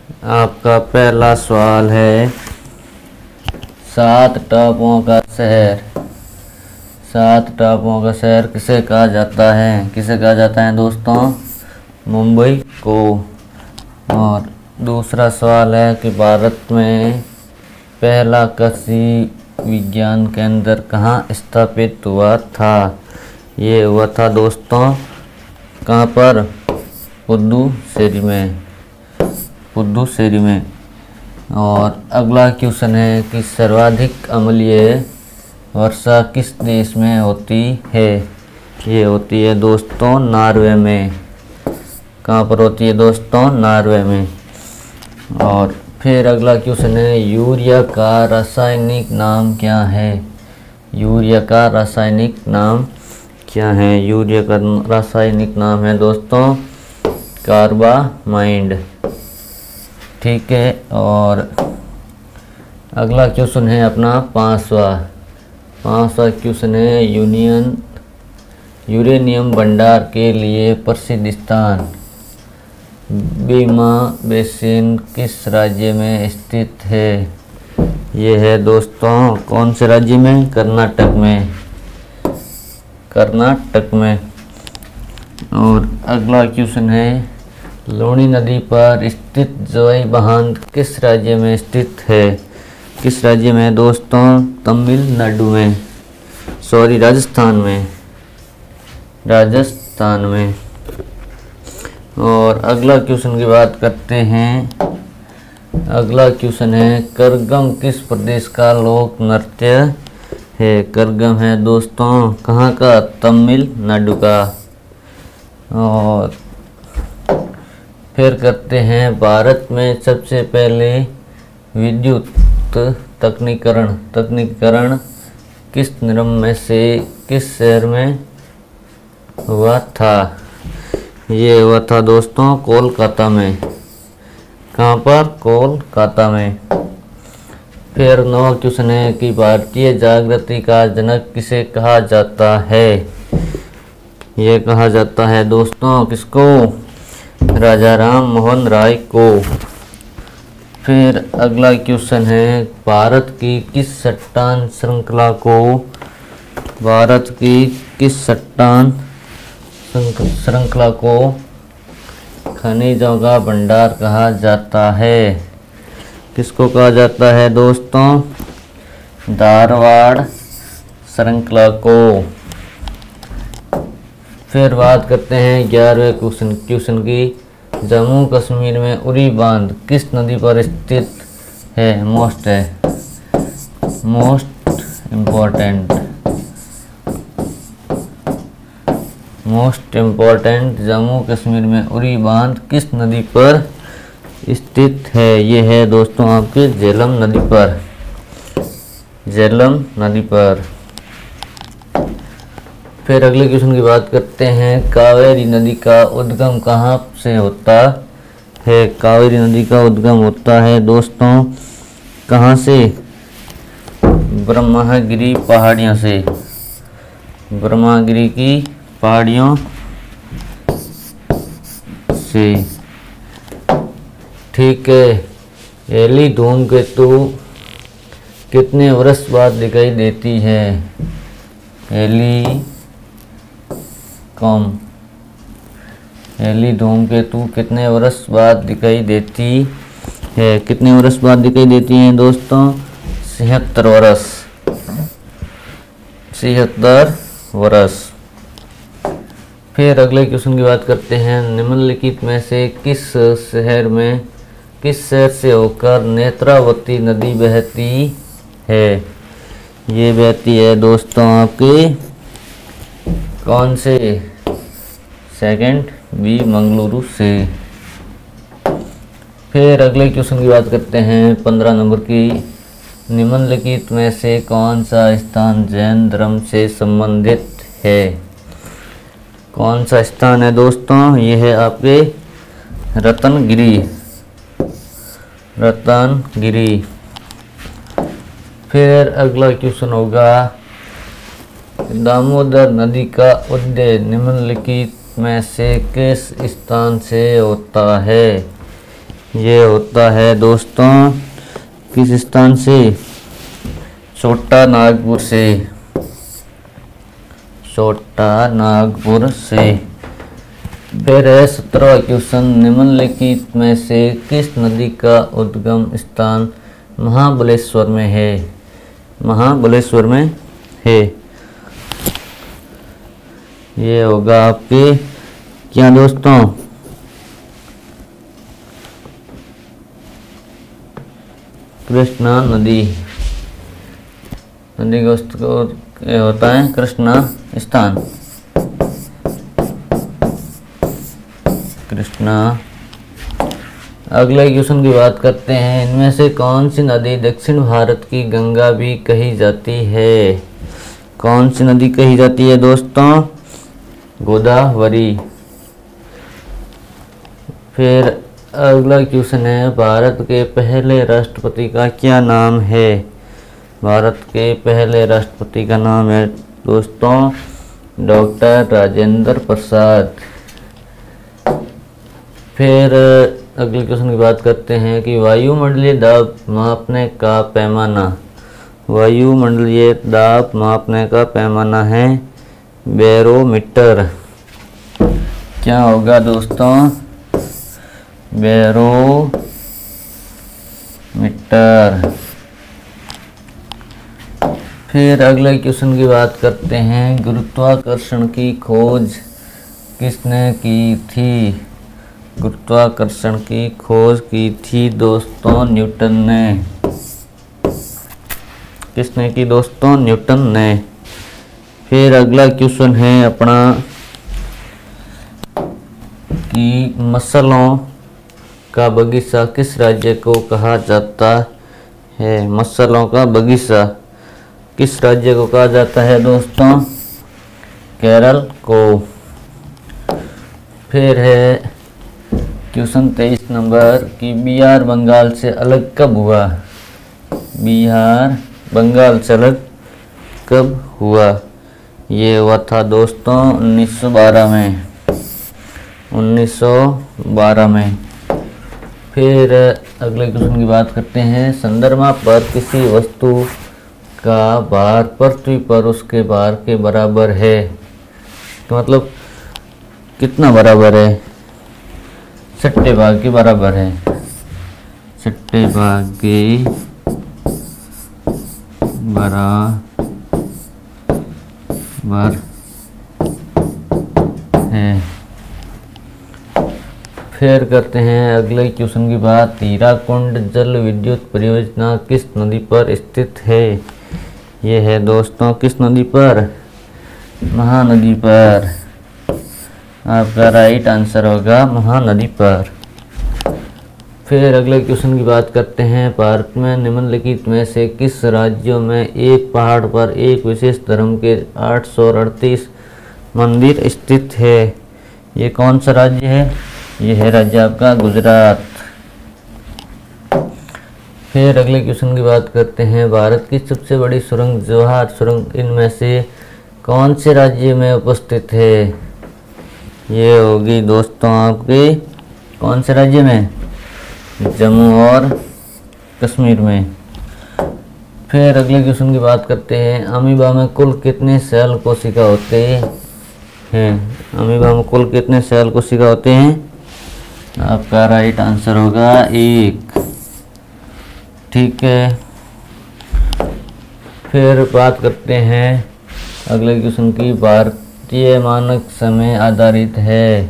आपका पहला सवाल है, 7 टापुओं का शहर। 7 टापुओं का शहर किसे कहा जाता है? किसे कहा जाता है दोस्तों? मुंबई को। और दूसरा सवाल है कि भारत में पहला कृषि विज्ञान केंद्र कहाँ स्थापित हुआ था? ये हुआ था दोस्तों कहाँ पर? पुडुचेरी में। पुडुचेरी में। और अगला क्वेश्चन है कि सर्वाधिक अम्लीय वर्षा किस देश में होती है? ये होती है दोस्तों नॉर्वे में। कहाँ पर होती है दोस्तों? नॉर्वे में। और फिर अगला क्वेश्चन है, यूरिया का रासायनिक नाम क्या है? यूरिया का रासायनिक नाम क्या है? यूरिया का रासायनिक नाम है दोस्तों कार्बामाइड। ठीक है। और अगला क्वेश्चन है अपना पांचवा क्वेश्चन है, यूरेनियम भंडार के लिए प्रसिद्ध स्थान बीमा बेसिन किस राज्य में स्थित है? ये है दोस्तों कौन से राज्य में? कर्नाटक में। कर्नाटक में। और अगला क्वेश्चन है, लूनी नदी पर स्थित जोई बांध किस राज्य में स्थित है? किस राज्य में दोस्तों? तमिलनाडु में, सॉरी राजस्थान में। राजस्थान में। और अगला क्वेश्चन की बात करते हैं। अगला क्वेश्चन है, करगम किस प्रदेश का लोक नृत्य है? करगम है दोस्तों कहाँ का? तमिलनाडु का। और फिर करते हैं, भारत में सबसे पहले विद्युत तकनीकरण किस निगम में से किस शहर में हुआ था? ये हुआ था दोस्तों कोलकाता में। कहाँ पर? कोलकाता में। फिर 9वां क्वेश्चन है कि भारतीय जागृति का जनक किसे कहा जाता है? ये कहा जाता है दोस्तों किसको? राजा राम मोहन राय को। फिर अगला क्वेश्चन है, भारत की किस चट्टान श्रृंखला को खनिजों का भंडार कहा जाता है? किसको कहा जाता है दोस्तों? धारवाड़ श्रृंखला को। फिर बात करते हैं 11वें क्वेश्चन की, जम्मू कश्मीर में उरी बांध किस नदी पर स्थित है? मोस्ट इम्पोर्टेंट जम्मू कश्मीर में उरी बांध किस नदी पर स्थित है? ये है दोस्तों आपके झेलम नदी पर। फिर अगले क्वेश्चन की बात करते हैं, कावेरी नदी का उद्गम कहाँ से होता है? कावेरी नदी का उद्गम होता है दोस्तों कहाँ से? ब्रह्मगिरी पहाड़ियों से। ब्रह्मगिरी की पहाड़ियों से। ठीक है। एली धूमकेतु कितने वर्ष बाद दिखाई देती है? एली धूमकेतु कितने वर्ष बाद दिखाई देती है? कितने वर्ष बाद दिखाई देती है दोस्तों? 76 वर्ष। 76 वर्ष। फिर अगले क्वेश्चन की बात करते हैं, निम्नलिखित में से किस शहर से होकर नेत्रावती नदी बहती है? ये बहती है दोस्तों आपके कौन से? सेकंड बी मंगलुरु से। फिर अगले क्वेश्चन की बात करते हैं 15 नंबर की, निम्नलिखित में से कौन सा स्थान जैन धर्म से संबंधित है? कौन सा स्थान है दोस्तों? ये है आपके रतनगिरी। फिर अगला क्वेश्चन होगा, दामोदर नदी का उद्गम निम्नलिखित में से किस स्थान से होता है? ये होता है दोस्तों किस स्थान से? छोटा नागपुर से। छोटा नागपुर से। फिर है 17वां क्वेश्चन, निम्नलिखित में से किस नदी का उद्गम स्थान महाबलेश्वर में है? महाबलेश्वर में है। ये होगा आपके क्या दोस्तों? कृष्णा नदी। नदी का होता है कृष्णा स्थान। कृष्णा। अगले क्वेश्चन की बात करते हैं, इनमें से कौन सी नदी दक्षिण भारत की गंगा भी कही जाती है? कौन सी नदी कही जाती है दोस्तों? गोदावरी। फिर अगला क्वेश्चन है, भारत के पहले राष्ट्रपति का क्या नाम है? भारत के पहले राष्ट्रपति का नाम है दोस्तों डॉक्टर राजेंद्र प्रसाद। फिर अगले क्वेश्चन की बात करते हैं कि वायुमंडलीय दाब मापने का पैमाना। वायुमंडलीय दाब मापने का पैमाना है बैरोमीटर। क्या होगा दोस्तों? बैरोमीटर। फिर अगले क्वेश्चन की बात करते हैं, गुरुत्वाकर्षण की खोज किसने की थी? गुरुत्वाकर्षण की खोज की थी दोस्तों न्यूटन ने। किसने की दोस्तों? न्यूटन ने। फिर अगला क्वेश्चन है अपना कि मसलों का बगीचा किस राज्य को कहा जाता है? मसलों का बगीचा किस राज्य को कहा जाता है दोस्तों? केरल को। फिर है क्वेश्चन 23 नंबर कि बिहार बंगाल से अलग कब हुआ? बिहार बंगाल से अलग कब हुआ? ये हुआ था दोस्तों 1912 में। 1912 में। फिर अगले क्वेश्चन की बात करते हैं, चंद्रमा पर किसी वस्तु का भार पृथ्वी पर उसके भार के बराबर है। तो मतलब कितना बराबर है? 6 भाग के बराबर है। 6 भाग के बराबर है। फिर करते हैं अगले क्वेश्चन की बात, हीराकुंड जल विद्युत परियोजना किस नदी पर स्थित है? ये है दोस्तों किस नदी पर? महानदी पर। आपका राइट आंसर होगा महानदी पर। फिर अगले क्वेश्चन की बात करते हैं, भारत में निम्नलिखित में से किस राज्यों में एक पहाड़ पर एक विशेष धर्म के 838 मंदिर स्थित है? ये कौन सा राज्य है? ये है राज्य आपका गुजरात। फिर अगले क्वेश्चन की बात करते हैं, भारत की सबसे बड़ी सुरंग जवाहर सुरंग इनमें से कौन से राज्य में उपस्थित है? ये होगी दोस्तों आपके कौन से राज्य में? जम्मू और कश्मीर में। फिर अगले क्वेश्चन की बात करते हैं, अमीबा में कुल कितने सेल कोशिका होते हैं? अमीबा में कुल कितने सेल कोशिका होते हैं? आपका राइट आंसर होगा 1। ठीक है। फिर बात करते हैं अगले क्वेश्चन की, भारतीय मानक समय आधारित है।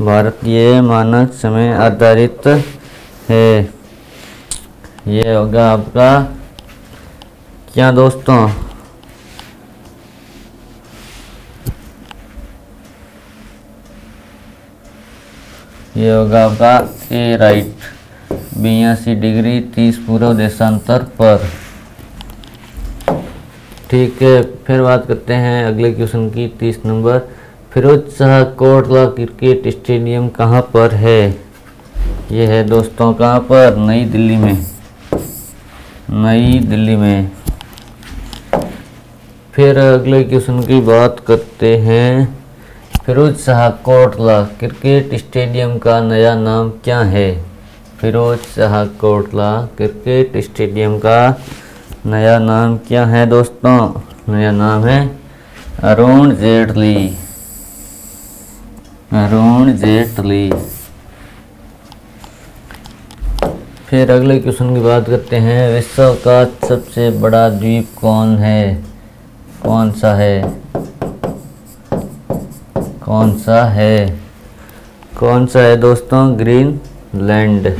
भारतीय मानक समय आधारित है। ये होगा आपका क्या दोस्तों? ये होगा आपका ए राइट 82 डिग्री 30 पूर्व देशांतर पर। ठीक है। फिर बात करते हैं अगले क्वेश्चन की 30 number, Firoz Shah Kotla cricket stadium कहाँ पर है? ये है दोस्तों कहाँ पर? नई दिल्ली में। नई दिल्ली में। फिर अगले क्वेश्चन की बात करते हैं, फिरोज शाह कोटला क्रिकेट स्टेडियम का नया नाम क्या है? फिरोज शाह कोटला क्रिकेट स्टेडियम का नया नाम क्या है दोस्तों? नया नाम है अरुण जेटली। अरुण जेटली। फिर अगले क्वेश्चन की बात करते हैं। विश्व का सबसे बड़ा द्वीप कौन है? कौन सा है? कौन सा है? कौन सा है दोस्तों? ग्रीनलैंड।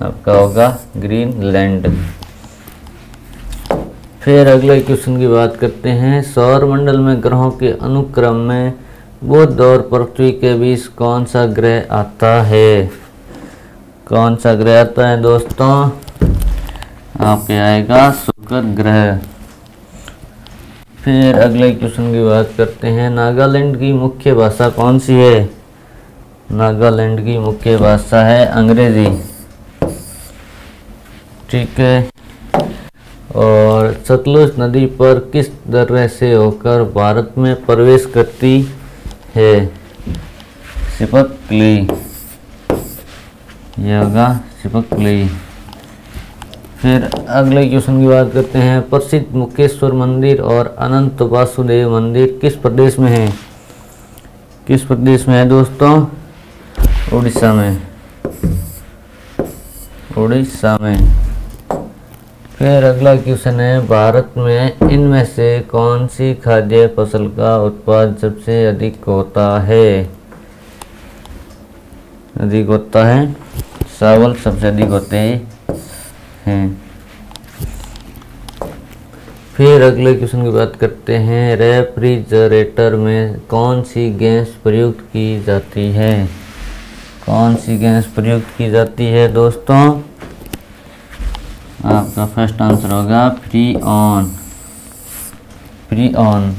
आपका होगा ग्रीनलैंड। फिर अगले क्वेश्चन की बात करते हैं। सौर मंडल में ग्रहों के अनुक्रम में बुध और पृथ्वी के बीच कौन सा ग्रह आता है? कौन सा ग्रह आता है दोस्तों? आपके आएगा शुक्र ग्रह। फिर अगले क्वेश्चन की बात करते हैं। नागालैंड की मुख्य भाषा कौन सी है? नागालैंड की मुख्य भाषा है अंग्रेजी। ठीक है। और सतलुज नदी पर किस दर्रे से होकर भारत में प्रवेश करती है? सिपकली। यह होगा सिपकली। फिर अगले क्वेश्चन की बात करते हैं। प्रसिद्ध मुक्तेश्वर मंदिर और अनंत वासुदेव मंदिर किस प्रदेश में है? किस प्रदेश में है दोस्तों? उड़ीसा में। उड़ीसा में। फिर अगला क्वेश्चन है। भारत में इनमें से कौन सी खाद्य फसल का उत्पादन सबसे अधिक होता है? अधिक होता है चावल सबसे अधिक होते हैं। फिर अगले क्वेश्चन की बात करते हैं। रेफ्रिजरेटर में कौन सी गैस प्रयुक्त की जाती है? कौन सी गैस प्रयुक्त की जाती है दोस्तों? आपका फर्स्ट आंसर होगा फ्रीऑन। फ्रीऑन।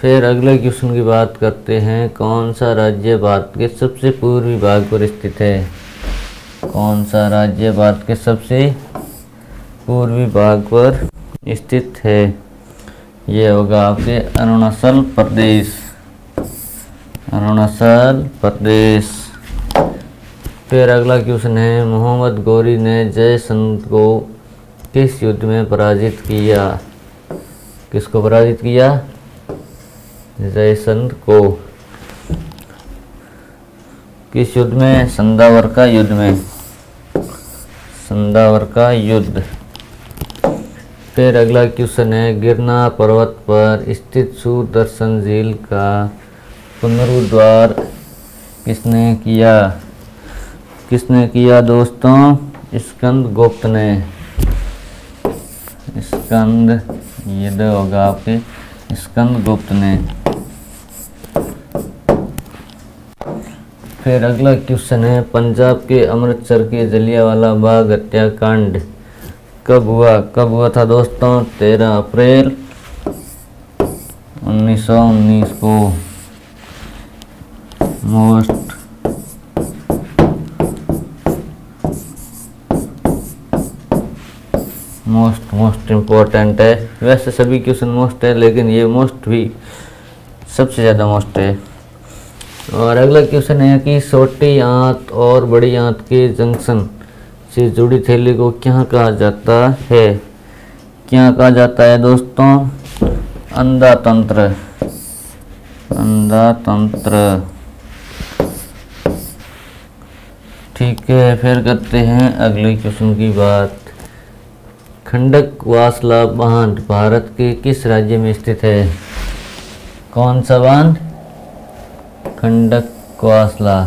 फिर अगले क्वेश्चन की बात करते हैं। कौन सा राज्य भारत के सबसे पूर्वी भाग पर स्थित है? कौन सा राज्य भारत के सबसे पूर्वी भाग पर स्थित है? ये होगा आपके अरुणाचल प्रदेश। अरुणाचल प्रदेश। फिर अगला क्वेश्चन है। मोहम्मद गौरी ने जयसंत को किस युद्ध में पराजित किया? किसको पराजित किया? जयसंत को। किस युद्ध में? संधावर का युद्ध में। संधावर का युद्ध। फिर अगला क्वेश्चन है। गिरनार पर्वत पर स्थित सुदर्शन झील का पुनरुद्धार किसने किया? किसने किया दोस्तों? स्कंदगुप्त ने। स्कंद, ये दो होगा आपके स्कंदगुप्त ने। फिर अगला क्वेश्चन है। पंजाब के अमृतसर के जलियांवाला बाग हत्याकांड कब हुआ? कब हुआ था दोस्तों? 13 अप्रैल 1919 को। मोस्ट इम्पोर्टेंट है। वैसे सभी क्वेश्चन मोस्ट है, लेकिन ये मोस्ट भी सबसे ज़्यादा मोस्ट है। और अगला क्वेश्चन है कि छोटी आंत और बड़ी आंत के जंक्शन से जुड़ी थैली को क्या कहा जाता है? क्या कहा जाता है दोस्तों? अंधातंत्र। अंधातंत्र। ठीक है। फिर करते हैं अगले क्वेश्चन की बात। खंडकवासला बांध भारत के किस राज्य में स्थित है? कौन सा बांध? खंडकवासला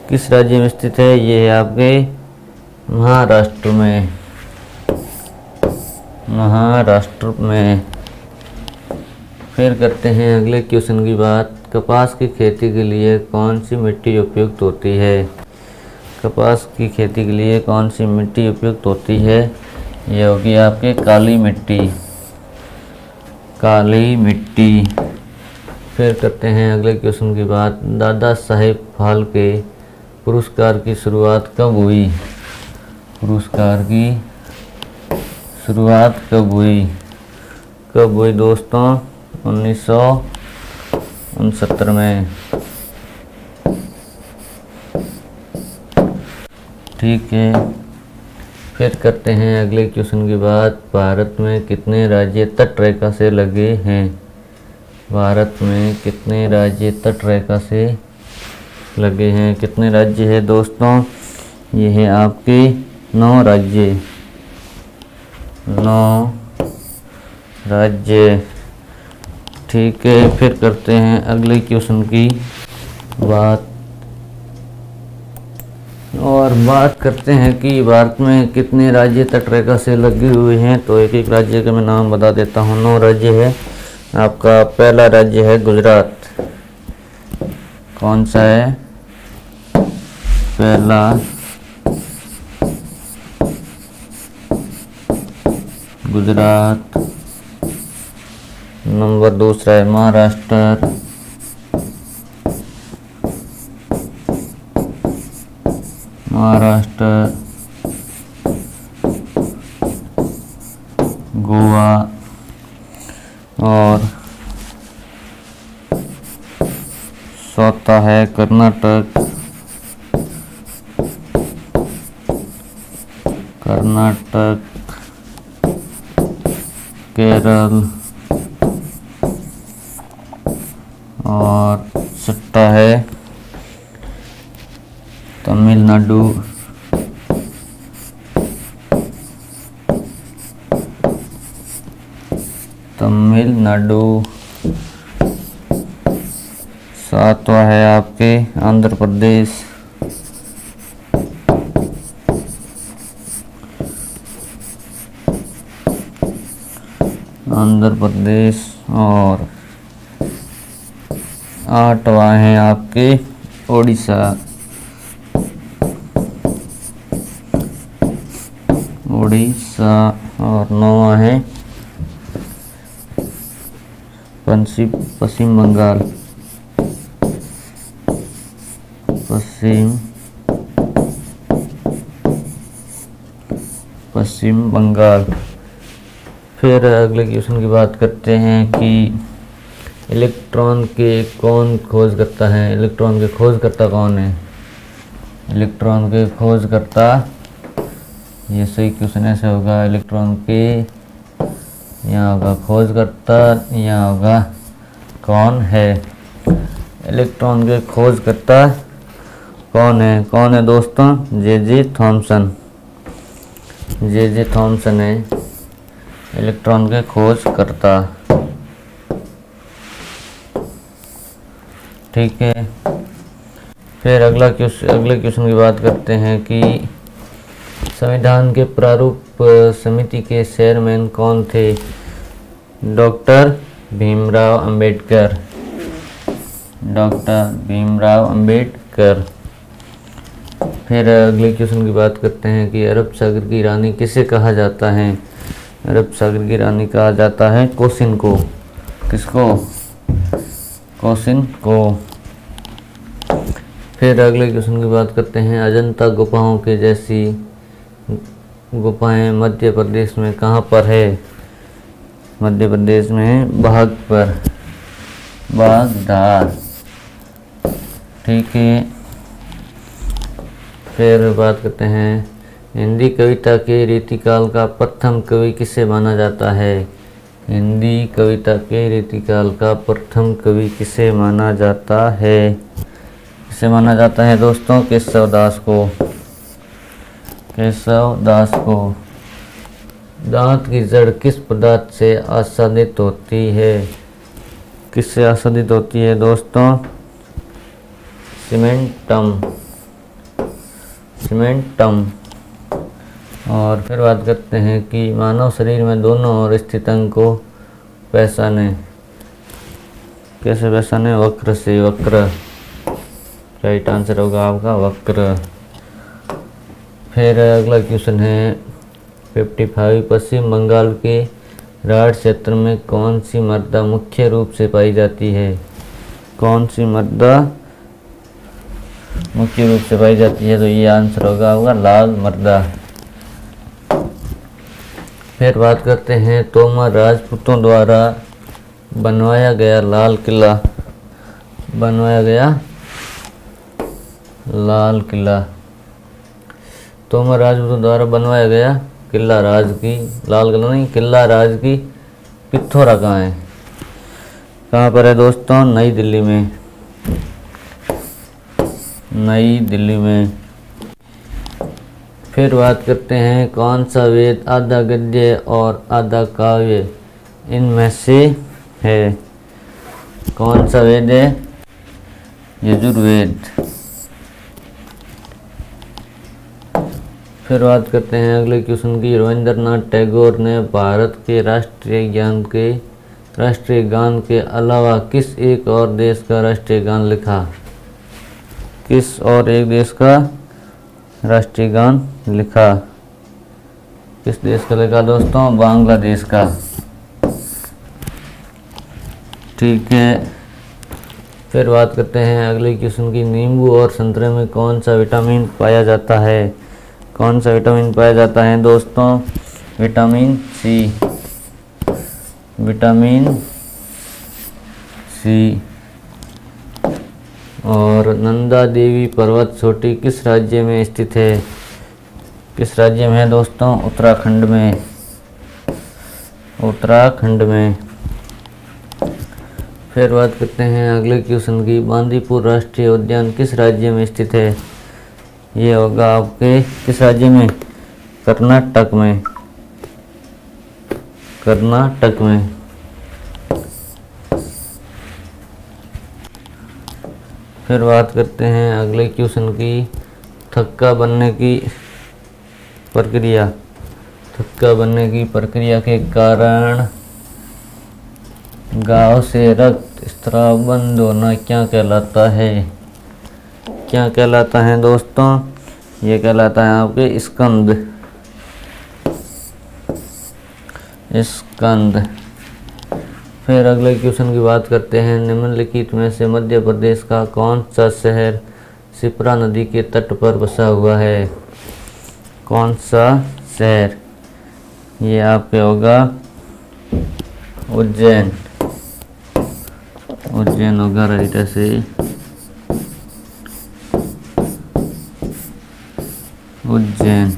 किस राज्य में स्थित है? ये है आपके महाराष्ट्र में। महाराष्ट्र में। फिर करते हैं अगले क्वेश्चन की बात। कपास की खेती के लिए कौन सी मिट्टी उपयुक्त होती है? कपास की खेती के लिए कौन सी मिट्टी उपयुक्त होती है? ये होगी आपके काली मिट्टी। काली मिट्टी। फिर करते हैं अगले क्वेश्चन की बात। दादा साहेब फाल्के पुरस्कार की शुरुआत कब हुई? पुरस्कार की शुरुआत कब हुई? कब हुई दोस्तों? 1969 में। ठीक है, फिर करते हैं अगले क्वेश्चन की बात। भारत में कितने राज्य तट रेखा से लगे हैं? भारत में कितने राज्य तट रेखा से लगे हैं? कितने राज्य है दोस्तों? ये है आपके 9 राज्य, 9 राज्य। ठीक है, फिर करते हैं अगले क्वेश्चन की बात और बात करते हैं कि भारत में कितने राज्य तटरेखा से लगे हुए हैं। तो एक एक राज्य के मैं नाम बता देता हूँ। 9 राज्य है। आपका पहला राज्य है गुजरात। कौन सा है? पहला गुजरात। नंबर दूसरा है महाराष्ट्र। महाराष्ट्र, गोवा और चौथा है कर्नाटक। कर्नाटक, केरल और छठा है तमिलनाडु। तमिलनाडु। सातवां है आपके आंध्र प्रदेश। आंध्र प्रदेश और आठवां है आपके उड़ीसा। उड़ीसा और नौवां है पश्चिम बंगाल। पश्चिम बंगाल। फिर अगले क्वेश्चन की बात करते हैं कि इलेक्ट्रॉन के कौन खोज करता है? इलेक्ट्रॉन के खोजकर्ता कौन है? इलेक्ट्रॉन के खोजकर्ता, ये सही क्वेश्चन ऐसे होगा। इलेक्ट्रॉन के यहाँ होगा खोजकर्ता, यहाँ होगा कौन है? इलेक्ट्रॉन के खोजकर्ता कौन है? कौन है दोस्तों? J Thomson. जे थॉमसन है इलेक्ट्रॉन के खोजकर्ता। ठीक है, फिर अगले क्वेश्चन की बात करते हैं कि संविधान के प्रारूप समिति के चेयरमैन कौन थे? डॉक्टर भीमराव अंबेडकर। डॉक्टर भीमराव अंबेडकर। फिर अगले क्वेश्चन की बात करते हैं कि अरब सागर की रानी किसे कहा जाता है? अरब सागर की रानी कहा जाता है कोसिन को। किसको? कोसिन को। फिर अगले क्वेश्चन की बात करते हैं अजंता गुफाओं के जैसी गुफाएं मध्य प्रदेश में कहाँ पर है? मध्य प्रदेश में बागधार। ठीक है, फिर बात करते हैं हिंदी कविता के रीतिकाल का प्रथम कवि किसे माना जाता है? हिंदी कविता के रीतिकाल का प्रथम कवि किसे माना जाता है? किसे माना जाता है दोस्तों? केशव दास को। केशव दास को। दांत की जड़ किस पदार्थ से आच्छादित होती है? किससे आच्छादित होती है दोस्तों? सीमेंटम। सीमेंटम। और फिर बात करते हैं कि मानव शरीर में दोनों ओर स्थित अंग को पहचाने। कैसे पहचाने? वक्र से। वक्र राइट आंसर होगा आपका वक्र। फिर अगला क्वेश्चन है 55। पश्चिम बंगाल के राढ़ क्षेत्र में कौन सी मृदा मुख्य रूप से पाई जाती है? कौन सी मृदा मुख्य रूप से पाई जाती है? तो ये आंसर होगा आपका लाल मृदा। फिर बात करते हैं तोमर राजपूतों द्वारा बनवाया गया लाल किला। बनवाया गया लाल किला। तोमर राजपूतों द्वारा बनवाया गया किला राज की, लाल किला नहीं, किला राज की पिथौरा कहाँ है? कहाँ पर है दोस्तों? नई दिल्ली में, नई दिल्ली में। फिर बात करते हैं कौन सा वेद आधा गद्य और आधा काव्य इनमें से है? कौन सा वेद है? यजुर्वेद। फिर बात करते हैं अगले क्वेश्चन की। रविंद्रनाथ टैगोर ने भारत के राष्ट्रीय गान के अलावा किस एक और देश का राष्ट्रीय गान लिखा? किस और एक देश का राष्ट्रीय गान लिखा? किस देश का लिखा दोस्तों? बांग्लादेश का। ठीक है। फिर बात करते हैं अगले क्वेश्चन की। नींबू और संतरे में कौन सा विटामिन पाया जाता है? कौन सा विटामिन पाया जाता है दोस्तों? Vitamin C, vitamin C. और नंदा देवी पर्वत चोटी किस राज्य में स्थित है? किस राज्य में है दोस्तों? उत्तराखंड में, उत्तराखंड में। फिर बात करते हैं अगले क्वेश्चन की। बांदीपुर राष्ट्रीय उद्यान किस राज्य में स्थित है? ये होगा आपके किस राज्य में? कर्नाटक में, कर्नाटक में। फिर बात करते हैं अगले क्वेश्चन की। थक्का बनने की प्रक्रिया, थक्का बनने की प्रक्रिया के कारण घाव से रक्त स्राव बंद होना क्या कहलाता है? क्या कहलाता है दोस्तों? ये कहलाता है आपके स्कंद, स्कंद। फिर अगले क्वेश्चन की बात करते हैं। निम्नलिखित में से मध्य प्रदेश का कौन सा शहर शिप्रा नदी के तट पर बसा हुआ है? कौन सा शहर? ये आपके होगा उज्जैन, उज्जैन होगा राइट से, उज्जैन।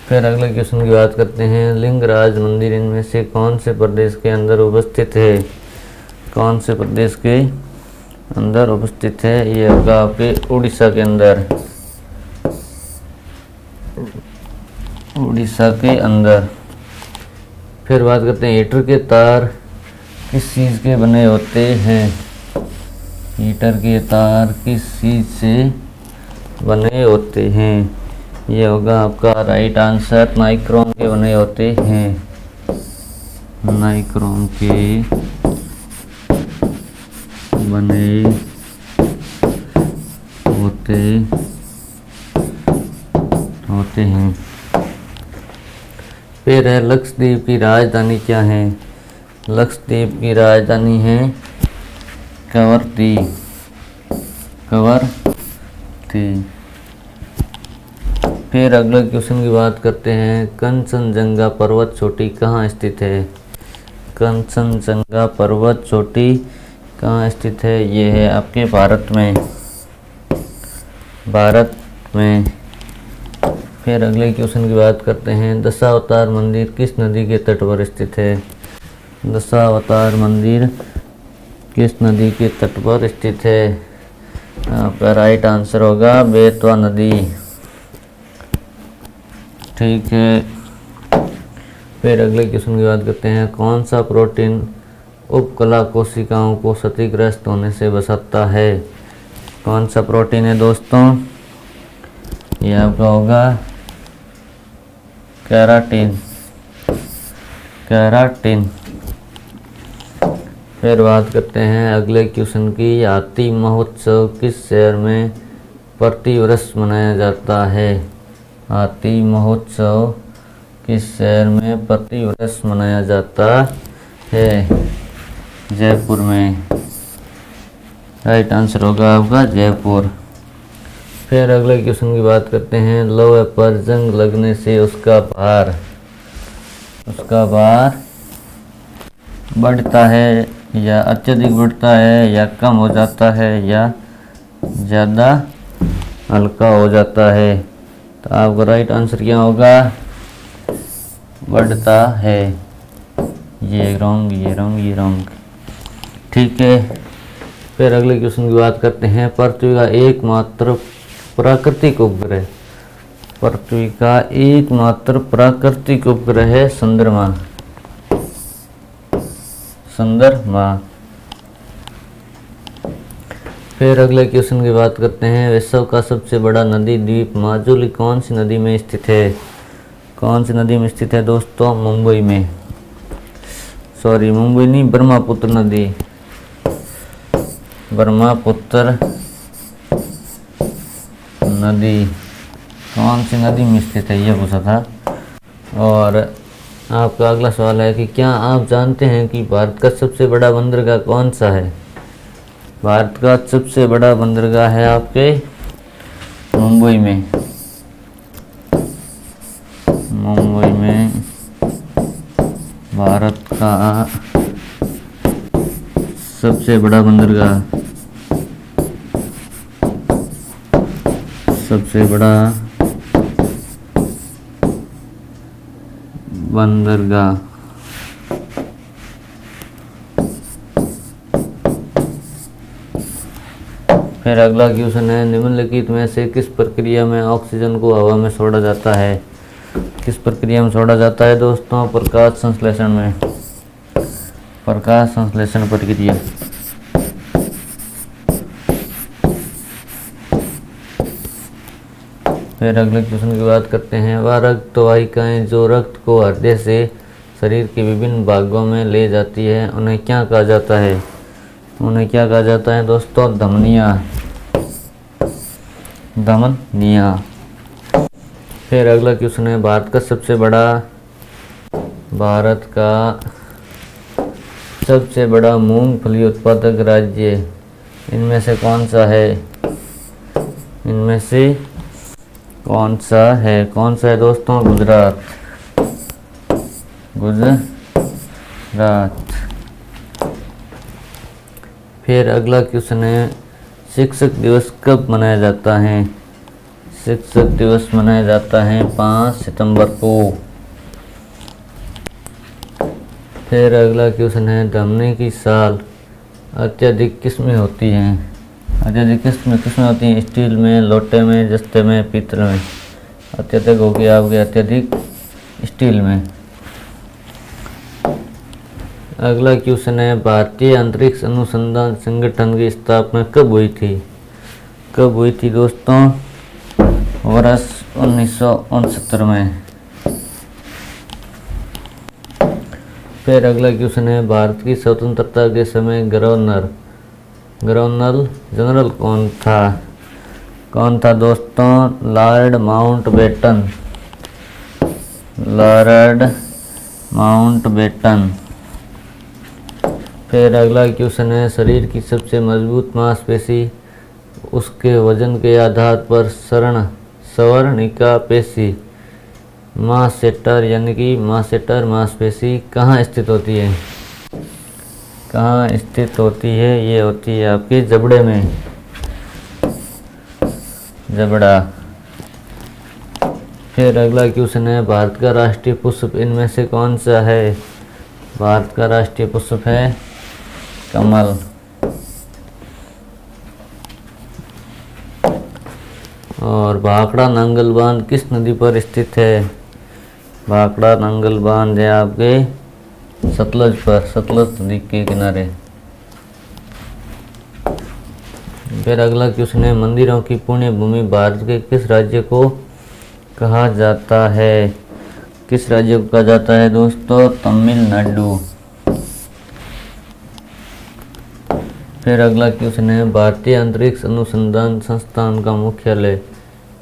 फिर अगले क्वेश्चन की बात करते हैं। लिंगराज मंदिर इनमें से कौन से प्रदेश के अंदर उपस्थित है? कौन से प्रदेश के अंदर उपस्थित है? ये होगा आपके उड़ीसा के अंदर, उड़ीसा के अंदर। फिर बात करते हैं हीटर के तार किस चीज़ के बने होते हैं? हीटर के तार किस चीज़ से बने होते हैं? ये होगा आपका राइट आंसर, नाइक्रोम के बने होते हैं, नाइक्रोम के बने होते हैं। फिर है लक्षद्वीप की राजधानी क्या है? लक्षद्वीप की राजधानी है कवरत्ती, कवरत्ती। फिर अगले क्वेश्चन की बात करते हैं। कंचनजंगा पर्वत चोटी कहाँ स्थित है? कंचनजंगा पर्वत चोटी कहाँ स्थित है? ये है आपके भारत में, भारत में। फिर अगले क्वेश्चन की बात करते हैं। दशावतार मंदिर किस नदी के तट पर स्थित है? दशावतार मंदिर किस नदी के तट पर स्थित है? आपका राइट आंसर होगा बेतवा नदी। ठीक है। फिर अगले क्वेश्चन की बात करते हैं। कौन सा प्रोटीन उपकला कोशिकाओं को क्षतिग्रस्त होने से बचाता है? कौन सा प्रोटीन है दोस्तों? ये आपका होगा केराटिन, केराटिन। फिर बात करते हैं अगले क्वेश्चन की। हाथी महोत्सव किस शहर में प्रतिवर्ष मनाया जाता है? हाथी महोत्सव किस शहर में प्रतिवर्ष मनाया जाता है? जयपुर में, राइट आंसर होगा आपका जयपुर। फिर अगले क्वेश्चन की बात करते हैं। लोहे पर जंग लगने से उसका भार बढ़ता है या अत्यधिक बढ़ता है या कम हो जाता है या ज़्यादा हल्का हो जाता है। तो आपका राइट आंसर क्या होगा? बढ़ता है। ये रॉन्ग, ये रॉन्ग, ये रॉन्ग। ठीक है, फिर अगले क्वेश्चन की बात करते हैं। पृथ्वी का एकमात्र प्राकृतिक उपग्रह, पृथ्वी का एकमात्र प्राकृतिक उपग्रह है चंद्रमा। चंद्रमा। फिर अगले क्वेश्चन की बात करते हैं। विश्व का सबसे बड़ा नदी द्वीप माजुली कौन सी नदी में स्थित है? कौन सी नदी में स्थित है दोस्तों? मुंबई में। सॉरी, मुंबई नहीं, ब्रह्मपुत्र नदी। ब्रह्मपुत्र नदी कौन सी नदी में स्थित है, ये पूछा था। और आपका अगला सवाल है कि क्या आप जानते हैं कि भारत का सबसे बड़ा बंदरगाह कौन सा है? भारत का सबसे बड़ा बंदरगाह है आपके मुंबई में। मुंबई में भारत का सबसे बड़ा बंदरगाह, सबसे बड़ा बंदरगाह। फिर अगला क्वेश्चन है। निम्नलिखित में से किस प्रक्रिया में ऑक्सीजन को हवा में छोड़ा जाता है? किस प्रक्रिया में छोड़ा जाता है दोस्तों? प्रकाश संश्लेषण में। प्रकाश संश्लेषण प्रक्रिया। फिर अगले क्वेश्चन की बात करते हैं। वह रक्त वाहिकाएं जो रक्त को हृदय से शरीर के विभिन्न भागों में ले जाती है, उन्हें क्या कहा जाता है? उन्हें क्या कहा जाता है दोस्तों? धमनियाँ। धमनियाँ। फिर अगला क्वेश्चन है। भारत का सबसे मूंगफली उत्पादक राज्य इनमें से कौन सा है? इनमें से कौन सा है? कौन सा है दोस्तों? गुजरात। गुजरात। फिर अगला क्वेश्चन है। शिक्षक दिवस कब मनाया जाता है? शिक्षक दिवस मनाया जाता है 5 सितंबर को। फिर अगला क्वेश्चन है। धमनी की साल अत्यधिक किस में होती है? अत्यधिक किस में होती है? स्टील में, लोटे में, जस्ते में, पीतल में। अत्यधिक होगी आपके अत्यधिक स्टील में। अगला क्वेश्चन है। भारतीय अंतरिक्ष अनुसंधान संगठन की स्थापना कब हुई थी? कब हुई थी दोस्तों? वर्ष 1969 में। फिर अगला क्वेश्चन है। भारत की स्वतंत्रता के समय गवर्नर जनरल कौन था? कौन था दोस्तों? Lord Mountbatten. Lord Mountbatten. फिर अगला क्वेश्चन है। शरीर की सबसे मजबूत मांसपेशी उसके वजन के आधार पर स्वर्णिका पेशी मासेटर यानी कि मासेटर मांसपेशी कहाँ स्थित होती है? कहाँ स्थित होती है? ये होती है आपके जबड़े में। जबड़ा। फिर अगला क्वेश्चन है। भारत का राष्ट्रीय पुष्प इनमें से कौन सा है? भारत का राष्ट्रीय पुष्प है कमल। और भाखड़ा नांगल बांध किस नदी पर स्थित है? भाखड़ा नांगल बांध है आपके सतलज पर, सतलज नदी के किनारे। फिर अगला क्वेश्चन है। मंदिरों की पुण्य भूमि भारत के किस राज्य को कहा जाता है? किस राज्य को कहा जाता है दोस्तों? तमिलनाडु। फिर अगला क्वेश्चन है। भारतीय अंतरिक्ष अनुसंधान संस्थान का मुख्यालय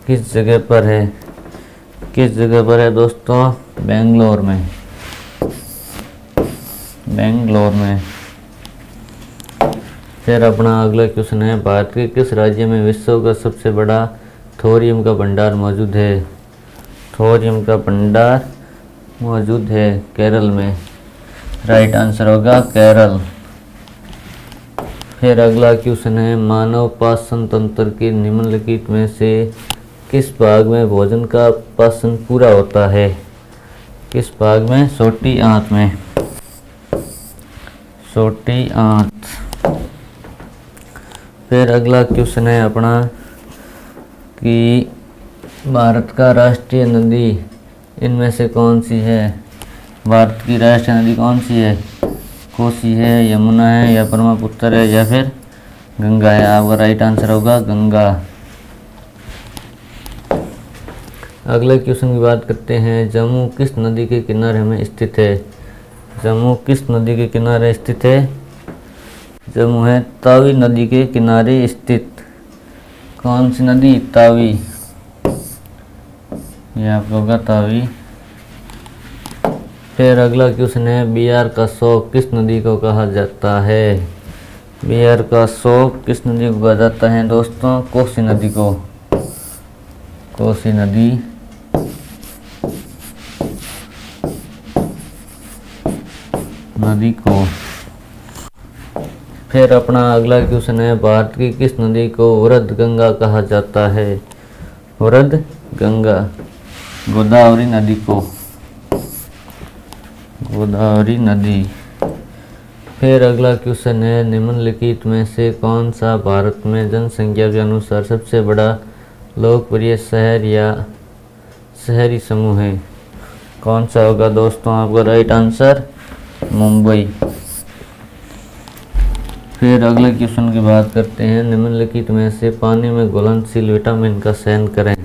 किस जगह पर है? किस जगह पर है दोस्तों? बेंगलोर में। बेंगलोर में। फिर अपना अगला क्वेश्चन है। भारत के किस राज्य में विश्व का सबसे बड़ा थोरियम का भंडार मौजूद है? थोरियम का भंडार मौजूद है केरल में। राइट आंसर होगा केरल। फिर अगला क्वेश्चन है, मानव पाचन तंत्र के निम्नलिखित में से किस भाग में भोजन का पाचन पूरा होता है? किस भाग में? छोटी आंत में। छोटी आंत। फिर अगला क्वेश्चन है अपना कि भारत का राष्ट्रीय नदी इनमें से कौन सी है? भारत की राष्ट्रीय नदी कौन सी है? कोसी है, यमुना है, या ब्रह्मपुत्र है, या फिर गंगा है? आपका राइट आंसर होगा गंगा। अगले क्वेश्चन की बात करते हैं, जम्मू किस नदी के किनारे में स्थित है? जम्मू किस नदी के किनारे स्थित है? जम्मू है तावी नदी के किनारे स्थित। कौन सी नदी? तावी। यह आपका होगा तावी। फिर अगला क्वेश्चन है, बिहार का शोक किस नदी को कहा जाता है? बिहार का शोक किस नदी को कहा जाता है दोस्तों? कोसी नदी को। कोसी नदी। नदी को। फिर अपना अगला क्वेश्चन है, भारत की किस नदी को वृद्ध गंगा कहा जाता है? वृद्ध गंगा। गोदावरी नदी को। गोदावरी नदी। फिर अगला क्वेश्चन है, निम्नलिखित में से कौन सा भारत में जनसंख्या के अनुसार सबसे बड़ा लोकप्रिय शहर या शहरी समूह है? कौन सा होगा दोस्तों आपका राइट आंसर? मुंबई। फिर अगले क्वेश्चन की बात करते हैं, निम्नलिखित में से पानी में घुलनशील विटामिन का चयन करें।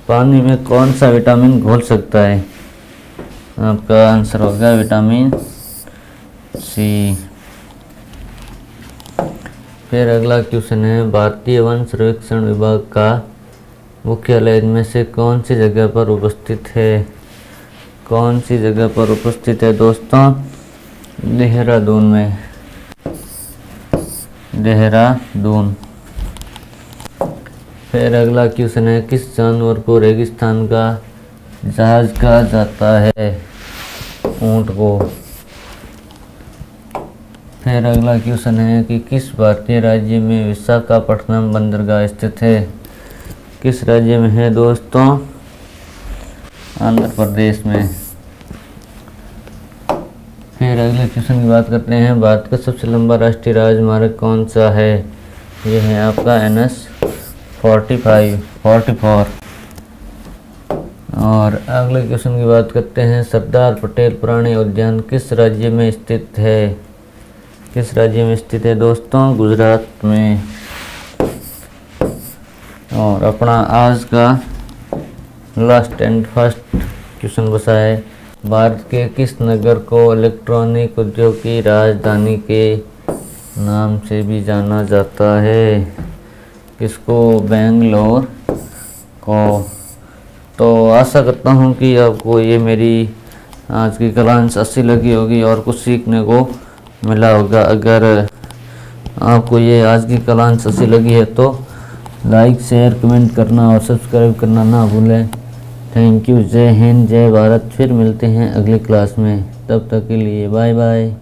पानी में कौन सा विटामिन घुल सकता है? आपका आंसर होगा विटामिन सी। फिर अगला क्वेश्चन है, भारतीय वन सर्वेक्षण विभाग का मुख्यालय इनमें से कौन सी जगह पर उपस्थित है? कौन सी जगह पर उपस्थित है दोस्तों? देहरादून में। देहरादून। फिर अगला क्वेश्चन है, किस जानवर को रेगिस्तान का जहाज कहा जाता है? ऊंट को। फिर अगला क्वेश्चन है कि किस भारतीय राज्य में विशाखापट्टनम बंदरगाह स्थित है? किस राज्य में है दोस्तों? आंध्र प्रदेश में। फिर अगले क्वेश्चन की बात करते हैं, भारत का सबसे लंबा राष्ट्रीय राजमार्ग कौन सा है? यह है आपका NH-44। और अगले क्वेश्चन की बात करते हैं, सरदार पटेल प्राणी उद्यान किस राज्य में स्थित है? किस राज्य में स्थित है दोस्तों? गुजरात में। और अपना आज का लास्ट एंड फर्स्ट क्वेश्चन बचा है, भारत के किस नगर को इलेक्ट्रॉनिक उद्योग की राजधानी के नाम से भी जाना जाता है? किसको? बेंगलोर को। तो आशा करता हूँ कि आपको ये मेरी आज की क्लास अच्छी लगी होगी और कुछ सीखने को मिला होगा। अगर आपको ये आज की क्लास अच्छी लगी है तो लाइक, शेयर, कमेंट करना और सब्सक्राइब करना ना भूलें। Thank you. जय हिंद, जय भारत। फिर मिलते हैं अगली क्लास में, तब तक के लिए बाय बाय।